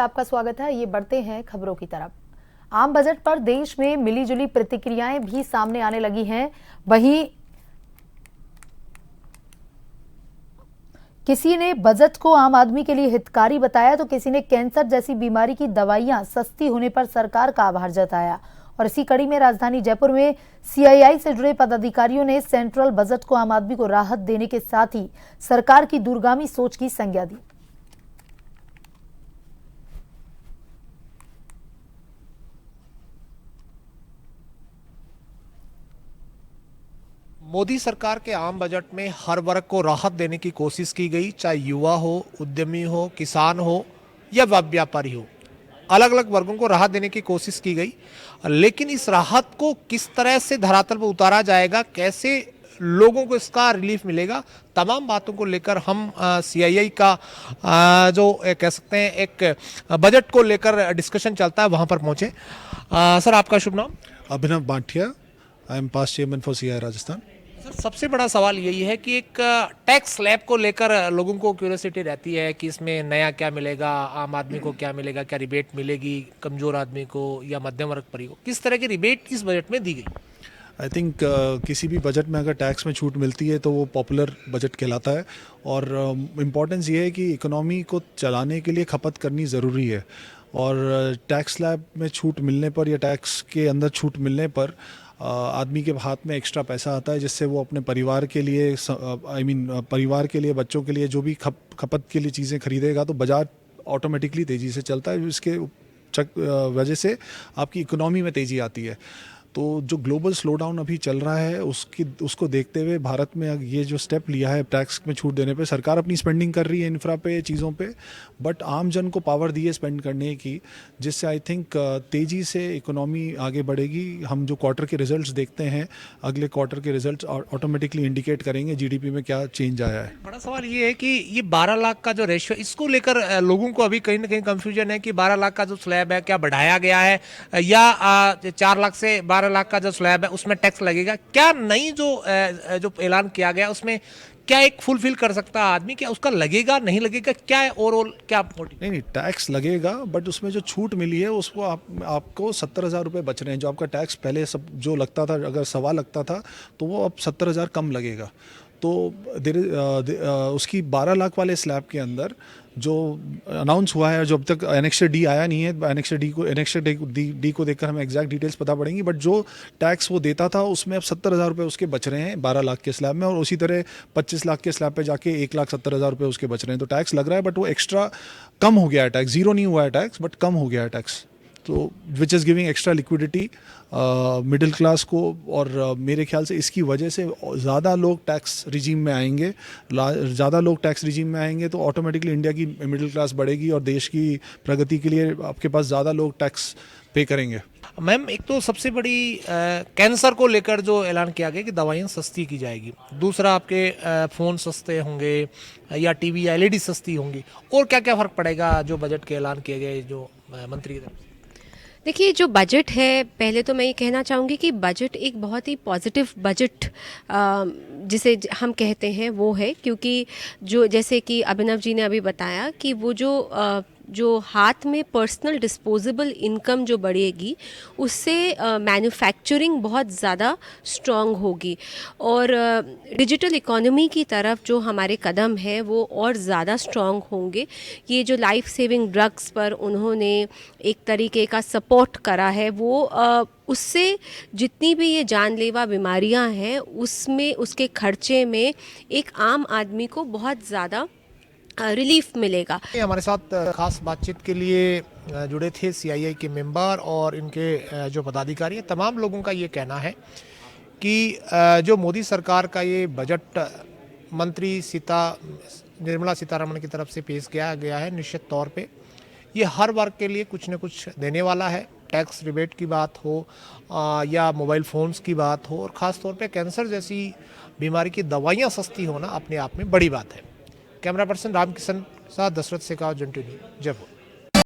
आपका स्वागत है। ये बढ़ते हैं खबरों की तरफ। आम बजट पर देश में मिलीजुली प्रतिक्रियाएं भी सामने आने लगी हैं। वहीं किसी ने बजट को आम आदमी के लिए हितकारी बताया तो किसी ने कैंसर जैसी बीमारी की दवाइयां सस्ती होने पर सरकार का आभार जताया। और इसी कड़ी में राजधानी जयपुर में सीआईआई से जुड़े पदाधिकारियों ने सेंट्रल बजट को आम आदमी को राहत देने के साथ ही सरकार की दूरगामी सोच की संज्ञा दी। मोदी सरकार के आम बजट में हर वर्ग को राहत देने की कोशिश की गई, चाहे युवा हो, उद्यमी हो, किसान हो या व्यापारी हो। अलग अलग वर्गों को राहत देने की कोशिश की गई, लेकिन इस राहत को किस तरह से धरातल पर उतारा जाएगा, कैसे लोगों को इसका रिलीफ मिलेगा, तमाम बातों को लेकर हम सीआईआई का जो कह सकते हैं एक बजट को लेकर डिस्कशन चलता है, वहां पर पहुंचे। सर, आपका शुभ नाम? Abhinav Bantia. I am past chairman for CII Rajasthan. सबसे बड़ा सवाल यही है कि एक टैक्स स्लैब को लेकर लोगों को क्यूरियोसिटी रहती है कि इसमें नया क्या मिलेगा, आम आदमी को क्या मिलेगा, क्या रिबेट मिलेगी कमजोर आदमी को या मध्यम वर्ग पर को, किस तरह की रिबेट इस बजट में दी गई? आई थिंक किसी भी बजट में अगर टैक्स में छूट मिलती है तो वो पॉपुलर बजट कहलाता है। और इम्पॉर्टेंस ये है कि इकोनॉमी को चलाने के लिए खपत करनी ज़रूरी है। और टैक्स स्लैब में छूट मिलने पर या टैक्स के अंदर छूट मिलने पर आदमी के हाथ में एक्स्ट्रा पैसा आता है, जिससे वो अपने परिवार के लिए परिवार के लिए, बच्चों के लिए जो भी खपत के लिए चीज़ें खरीदेगा तो बाजार ऑटोमेटिकली तेज़ी से चलता है। इसके वजह से आपकी इकोनॉमी में तेज़ी आती है। तो जो ग्लोबल स्लोडाउन अभी चल रहा है उसको देखते हुए भारत में ये जो स्टेप लिया है टैक्स में छूट देने पे, सरकार अपनी स्पेंडिंग कर रही है इंफ्रा पे, चीज़ों पे, बट आम जन को पावर दी है स्पेंड करने की, जिससे आई थिंक तेज़ी से इकोनॉमी आगे बढ़ेगी। हम जो क्वार्टर के रिजल्ट्स देखते हैं, अगले क्वार्टर के रिजल्ट्स ऑटोमेटिकली इंडिकेट करेंगे जीडीपी में क्या चेंज आया है। बड़ा सवाल ये है कि ये 12 लाख का जो रेशियो, इसको लेकर लोगों को अभी कहीं ना कहीं कंफ्यूजन है कि 12 लाख का जो स्लैब है क्या बढ़ाया गया है या 4 लाख से 12 लाख का जो स्लैब है उसमें टैक्स लगेगा। क्या नई जो ऐलान किया गया उसमें क्या एक फुलफिल कर सकता है आदमी, क्या उसका लगेगा नहीं लगेगा, क्या है ओवरऑल क्या मोटिव? नहीं, टैक्स लगेगा, बट उसमें जो छूट मिली है उसको आपको 70,000 रुपये बच रहे हैं। जो आपका टैक्स पहले सब जो लगता था, अगर 1.25 लगता था तो वो अब 70,000 कम लगेगा। तो उसकी 12 लाख वाले स्लैब के अंदर जो अनाउंस हुआ है, जो अब तक एनेक्सर डी आया नहीं है, एनेक्सर डी को देखकर हमें एग्जैक्ट डिटेल्स पता पड़ेंगी, बट जो टैक्स वो देता था उसमें अब 70,000 रुपये उसके बच रहे हैं 12 लाख के स्लैब में, और उसी तरह 25 लाख के स्लैब पे जाके 1,70,000 रुपये उसके बच रहे हैं। तो टैक्स लग रहा है, बट वो एक्स्ट्रा कम हो गया है। टैक्स जीरो नहीं हुआ है टैक्स, बट कम हो गया है टैक्स, तो which is giving extra liquidity middle class को। और मेरे ख्याल से इसकी वजह से ज़्यादा लोग टैक्स रिजीम में आएंगे, ज़्यादा लोग टैक्स रिजीम में आएंगे तो ऑटोमेटिकली इंडिया की मिडिल क्लास बढ़ेगी और देश की प्रगति के लिए आपके पास ज़्यादा लोग टैक्स पे करेंगे। मैम, एक तो सबसे बड़ी कैंसर को लेकर जो ऐलान किया गया कि दवाइयाँ सस्ती की जाएगी, दूसरा आपके फ़ोन सस्ते होंगे या टीवी या एलईडी सस्ती होंगी, और क्या क्या फ़र्क पड़ेगा जो बजट के ऐलान किए गए जो मंत्री की तरफ से? देखिए, जो बजट है, पहले तो मैं ये कहना चाहूँगी कि बजट एक बहुत ही पॉजिटिव बजट जिसे हम कहते हैं वो है, क्योंकि जो जैसे कि अभिनव जी ने अभी बताया कि वो जो हाथ में पर्सनल डिस्पोजेबल इनकम जो बढ़ेगी उससे मैन्युफैक्चरिंग बहुत ज़्यादा स्ट्रॉन्ग होगी, और डिजिटल इकोनॉमी की तरफ जो हमारे कदम है वो और ज़्यादा स्ट्रॉन्ग होंगे। ये जो लाइफ सेविंग ड्रग्स पर उन्होंने एक तरीके का सपोर्ट करा है, वो उससे जितनी भी ये जानलेवा बीमारियां हैं उसमें, उसके खर्चे में एक आम आदमी को बहुत ज़्यादा रिलीफ मिलेगा। हमारे साथ खास बातचीत के लिए जुड़े थे सीआईआई के मेंबर और इनके जो पदाधिकारी हैं। तमाम लोगों का ये कहना है कि जो मोदी सरकार का ये बजट मंत्री निर्मला सीतारमण की तरफ से पेश किया गया है, निश्चित तौर पे ये हर वर्ग के लिए कुछ न कुछ देने वाला है। टैक्स रिबेट की बात हो या मोबाइल फ़ोन्स की बात हो, और ख़ास तौर पे कैंसर जैसी बीमारी की दवाइयाँ सस्ती होना अपने आप में बड़ी बात है। कैमरा पर्सन रामकिशन के साथ दशरथ शेखावत, जंटू न्यूज़, जयपुर।